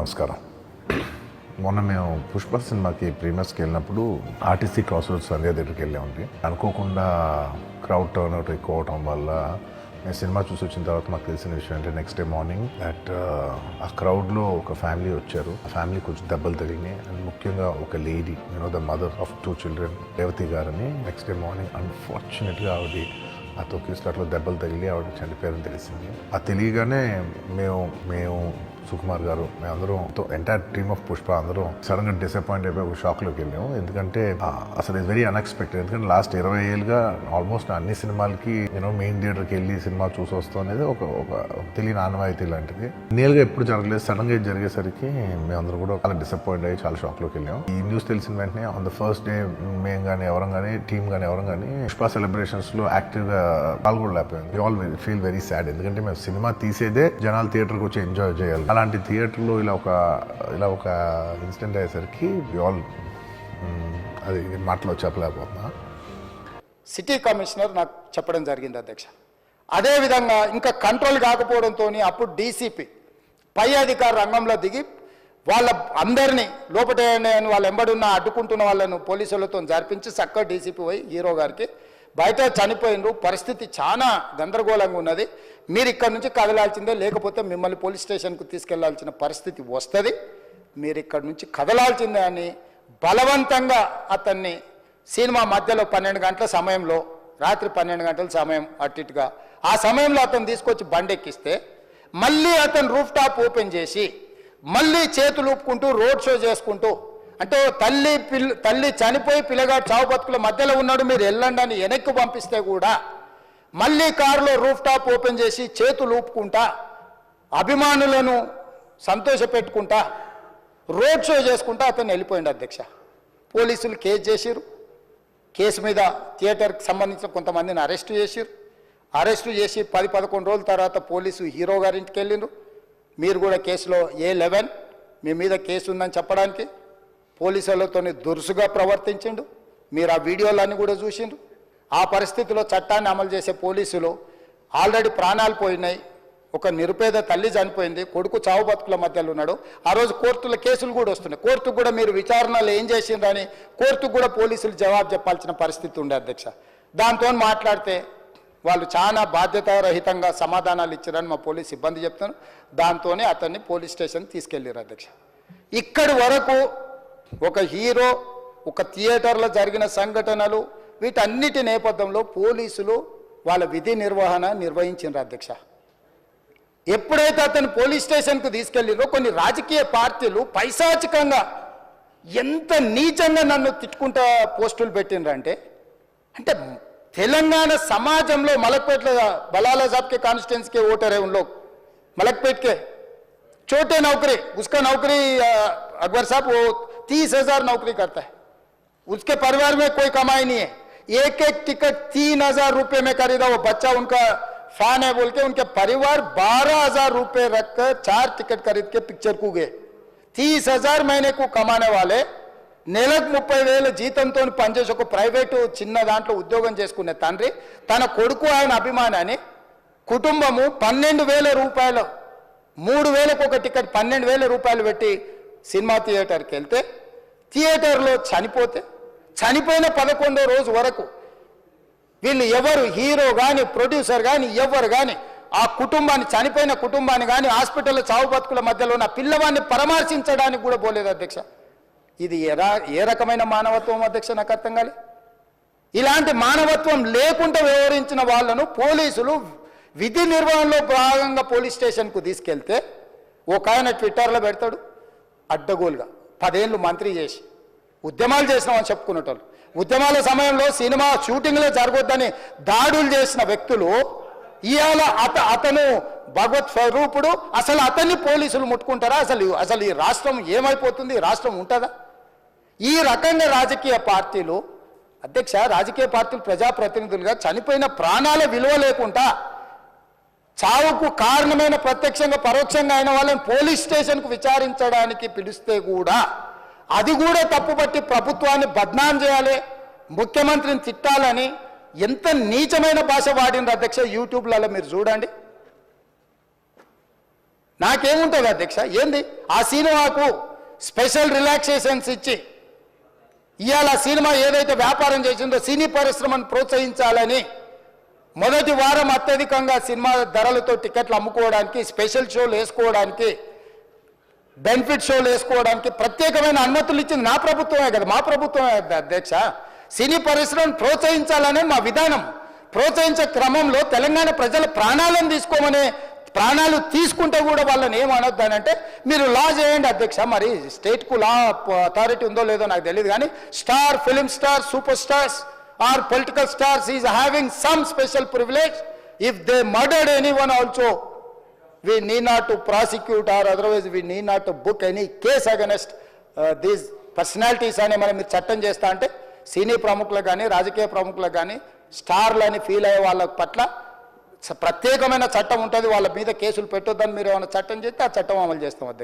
నమస్కారం. మొన్న మేము పుష్ప సినిమాకి ప్రీమియర్స్కి వెళ్ళినప్పుడు ఆర్టీసీ క్రాస్ రోడ్స్ సంధ్య దగ్గరికి వెళ్ళామండి. అనుకోకుండా క్రౌడ్ టర్న్ అవుట్ ఎక్కువ అవటం వల్ల నేను సినిమా చూసి వచ్చిన తర్వాత మాకు తెలిసిన విషయం అంటే నెక్స్ట్ డే మార్నింగ్ దట్ ఆ క్రౌడ్లో ఒక ఫ్యామిలీ వచ్చారు. ఆ ఫ్యామిలీ కొంచెం దెబ్బలు తగిలినాయి అండ్ ముఖ్యంగా ఒక lady the mother of 2 children Revathi గారని నెక్స్ట్ డే మార్నింగ్ అన్ఫార్చునేట్గా ఆవిడ ఆ తొక్కిస్టాట్లో దెబ్బలు తగిలి ఆవిడ చనిపోయారని తెలిసింది. అది తెలియగానే మేము సుకుమార్ గారు మేమందరం ఎంటైర్ టీమ్ ఆఫ్ పుష్ప అందరం సడన్గా డిసప్పాయింట్ అయిపోయి ఒక షాక్లోకి వెళ్ళాము. ఎందుకంటే అసలు ఇది వెరీ అన్ఎక్స్పెక్టెడ్. ఎందుకంటే లాస్ట్ 20 ఏళ్ళుగా ఆల్మోస్ట్ అన్ని సినిమాలకి మెయిన్ థియేటర్కి వెళ్ళి సినిమా చూసి వస్తాం అనేది ఒక తెలియని ఆనవాయితీ లాంటిది. నేరుగా ఎప్పుడు జరగలేదు. సడన్గా ఇది జరిగేసరికి మేమందరం కూడా చాలా డిసప్పాయింట్ అయ్యి చాలా షాక్లోకి వెళ్ళాము. ఈ న్యూస్ తెలిసిన వెంటనే ఆన్ ద ఫస్ట్ డే మేము కానీ ఎవరం కానీ టీమ్ కానీ ఎవరం కానీ పుష్ప సెలబ్రేషన్స్లో యాక్టివ్గా పాల్గొనలేకపోయింది. We all feel very sad. ఎందుకంటే మేము సినిమా తీసేదే జనాలు థియేటర్కి వచ్చి ఎంజాయ్ చేయాలి. అలాంటి థియేటర్లో ఇలా ఒక ఇన్సిడెంట్ అయ్యేసరికి అది మాటలో చెప్పలేకపోతున్నా. సిటీ కమిషనర్ నాకు చెప్పడం జరిగింది అధ్యక్ష. అదేవిధంగా ఇంకా కంట్రోల్ కాకపోవడంతో అప్పుడు డీసీపీ పై అధికార రంగంలో దిగి వాళ్ళ అందరినీ లోపల వాళ్ళు ఎంబడున్న అడ్డుకుంటున్న వాళ్ళను పోలీసులతో జరిపించి చక్కగా డీసీపీ పోయి హీరో గారికి బయట చనిపోయినరు. పరిస్థితి చాలా గందరగోళంగా ఉన్నది. మీరు ఇక్కడ నుంచి కదలాల్సిందే, లేకపోతే మిమ్మల్ని పోలీస్ స్టేషన్కు తీసుకెళ్లాల్సిన పరిస్థితి వస్తుంది, మీరు ఇక్కడ నుంచి కదలాల్సిందే అని బలవంతంగా అతన్ని సినిమా మధ్యలో 12 గంటల సమయంలో, రాత్రి 12 గంటల సమయం అట్టిగా ఆ సమయంలో అతను తీసుకొచ్చి బండెక్కిస్తే మళ్ళీ అతను రూఫ్ టాప్ ఓపెన్ చేసి మళ్ళీ చేతులు ఊపుకుంటూ రోడ్ షో చేసుకుంటూ, అంటే తల్లి చనిపోయి పిల్లగాడు చావు బతుకుల మధ్యలో ఉన్నాడు, మీరు వెళ్ళండి అని వెనక్కి పంపిస్తే కూడా మళ్ళీ కారులో రూఫ్ టాప్ ఓపెన్ చేసి చేతులు ఊపుకుంటా అభిమానులను సంతోషపెట్టుకుంటా రోడ్ షో చేసుకుంటా అతను వెళ్ళిపోయింది అధ్యక్ష. పోలీసులు కేసు చేసిరు. కేసు మీద థియేటర్కి సంబంధించిన కొంతమందిని అరెస్టు చేసిరు. అరెస్టు చేసి 10-11 రోజుల తర్వాత పోలీసు హీరో గారింటికి వెళ్ళిండ్రు. మీరు కూడా కేసులో A11 మీ మీద కేసు ఉందని చెప్పడానికి పోలీసులతో దురుసుగా ప్రవర్తించిండు. మీరు ఆ వీడియోలన్నీ కూడా చూసిండ్రు. ఆ పరిస్థితిలో చట్టాన్ని అమలు చేసే పోలీసులు ఆల్రెడీ ప్రాణాలు పోయినాయి. ఒక నిరుపేద తల్లి చనిపోయింది, కొడుకు చావు బతుకుల మధ్యలో ఉన్నాడు. ఆ రోజు కోర్టుల కేసులు కూడా వస్తున్నాయి. కోర్టుకు కూడా మీరు విచారణలు ఏం చేసిండ్రని కోర్టుకు కూడా పోలీసులు జవాబు చెప్పాల్సిన పరిస్థితి ఉండే అధ్యక్ష. దాంతో మాట్లాడితే వాళ్ళు చాలా బాధ్యతారహితంగా సమాధానాలు ఇచ్చారని మా పోలీస్ సిబ్బంది చెప్తాను. దాంతోనే అతన్ని పోలీస్ స్టేషన్ తీసుకెళ్ళారు అధ్యక్ష. ఇక్కడి వరకు ఒక హీరో, ఒక థియేటర్లో జరిగిన సంఘటనలు, వీటన్నిటి నేపథ్యంలో పోలీసులు వాళ్ళ విధి నిర్వహణ నిర్వహించారు అధ్యక్ష. ఎప్పుడైతే అతను పోలీస్ స్టేషన్కు తీసుకెళ్ళిరో కొన్ని రాజకీయ పార్టీలు పైశాచికంగా ఎంత నీచంగా నన్ను తిట్టుకుంటా పోస్టులు పెట్టినరంటే, అంటే తెలంగాణ समाजంలో మలక్పేట్లో బలాలా साहब के कॉन्स्टिट्यूंसी के वोटर है उन लोग मलकपेट के छोटे नौकरी, उसका नौकरी अकबर साहब वो 30,000 नौकरी करता है, उसके परिवार में कोई कमाई नहीं है. एक टिकट 3,000 रुपये में खरीदा. वो बच्चा उनका फैन है बोल के उनके परिवार 12,000 रुपये रखकर 4 टिकट खरीद के पिक्चर को गए. 30,000 महीने को कमाने वाले నెలకు 30,000 జీతంతో పనిచేసి ఒక ప్రైవేటు చిన్న దాంట్లో ఉద్యోగం చేసుకునే తండ్రి తన కొడుకు ఆయన అభిమానాన్ని కుటుంబము 12,000 రూపాయలు 3,000కు ఒక టికెట్ 12,000 రూపాయలు పెట్టి సినిమా థియేటర్కి వెళ్తే థియేటర్లో చనిపోయిన 11వ రోజు వరకు వీళ్ళు ఎవరు హీరో కానీ ప్రొడ్యూసర్ కానీ ఎవరు కానీ ఆ కుటుంబాన్ని, చనిపోయిన కుటుంబాన్ని కానీ హాస్పిటల్లో చావు బతుకుల మధ్యలో ఉన్న పిల్లవాడిని పరామర్శించడానికి కూడా పోలేదు అధ్యక్ష. ఇది ఏ రకమైన మానవత్వం అధ్యక్ష? నాకు అర్థం కాలే. ఇలాంటి మానవత్వం లేకుండా వ్యవహరించిన వాళ్ళను పోలీసులు విధి నిర్వహణలో భాగంగా పోలీస్ స్టేషన్కు తీసుకెళ్తే ఒక ఆయన ట్విట్టర్లో పెడతాడు అడ్డగోలుగా 10 ఏళ్ళు మంత్రి చేసి ఉద్యమాలు చేసినామని చెప్పుకునేటోళ్ళు, ఉద్యమాల సమయంలో సినిమా షూటింగ్లో జరగొద్దని దాడులు చేసిన వ్యక్తులు ఇవాళ అతను భగవత్ స్వరూపుడు. అసలు అతన్ని పోలీసులు ముట్టుకుంటారా? అసలు ఈ రాష్ట్రం ఏమైపోతుంది? ఈ రాష్ట్రం ఉంటుందా? ఈ రకంగా రాజకీయ పార్టీలు అధ్యక్ష, రాజకీయ పార్టీలు ప్రజాప్రతినిధులుగా చనిపోయిన ప్రాణాల విలువ లేకుండా చావుకు కారణమైన ప్రత్యక్షంగా పరోక్షంగా అయిన వాళ్ళని పోలీస్ స్టేషన్కు విచారించడానికి పిలిస్తే కూడా అది కూడా తప్పుపట్టి ప్రభుత్వాన్ని బద్నాం చేయాలి, ముఖ్యమంత్రిని తిట్టాలని ఎంత నీచమైన భాష వాడిన అధ్యక్ష. యూట్యూబ్లలో మీరు చూడండి. నాకేముంటుంది అధ్యక్ష? ఏంది ఆ సినిమాకు స్పెషల్ రిలాక్సేషన్స్ ఇచ్చి ఇవాళ సినిమా ఏదైతే వ్యాపారం చేసిందో సినీ పరిశ్రమను ప్రోత్సహించాలని మొదటి వారం అత్యధికంగా సినిమా ధరలతో టికెట్లు అమ్ముకోవడానికి, స్పెషల్ షోలు వేసుకోవడానికి, బెనిఫిట్ షోలు వేసుకోవడానికి ప్రత్యేకమైన అనుమతులు ఇచ్చింది నా ప్రభుత్వమే కదా, మా ప్రభుత్వమే అధ్యక్ష. సినీ పరిశ్రమను ప్రోత్సహించాలనే మా విధానం. ప్రోత్సహించే క్రమంలో తెలంగాణ ప్రజల ప్రాణాలను తీసుకోమనే, ప్రాణాలు తీసుకుంటే కూడా వాళ్ళని ఏమనొద్దానంటే మీరు లా చేయండి అధ్యక్ష. మరి స్టేట్కు లా అథారిటీ ఉందో లేదో నాకు తెలియదు, కానీ star, film star, super stars or political stars is having some special privilege. If they murdered anyone also we need not to prosecute or otherwise we need not to book any case against these personalities అని మనం మీరు చట్టం చేస్తా అంటే సినీ ప్రముఖులకు కానీ రాజకీయ ప్రముఖులకు కానీ స్టార్లని ఫీల్ అయ్యే వాళ్ళ పట్ల ప్రత్యేకమైన చట్టం ఉంటుంది. వాళ్ళ మీద కేసులు పెట్టొద్దని మీరు ఏమైనా చట్టం చేస్తే ఆ చట్టం అమలు చేస్తాం అధ్యక్ష.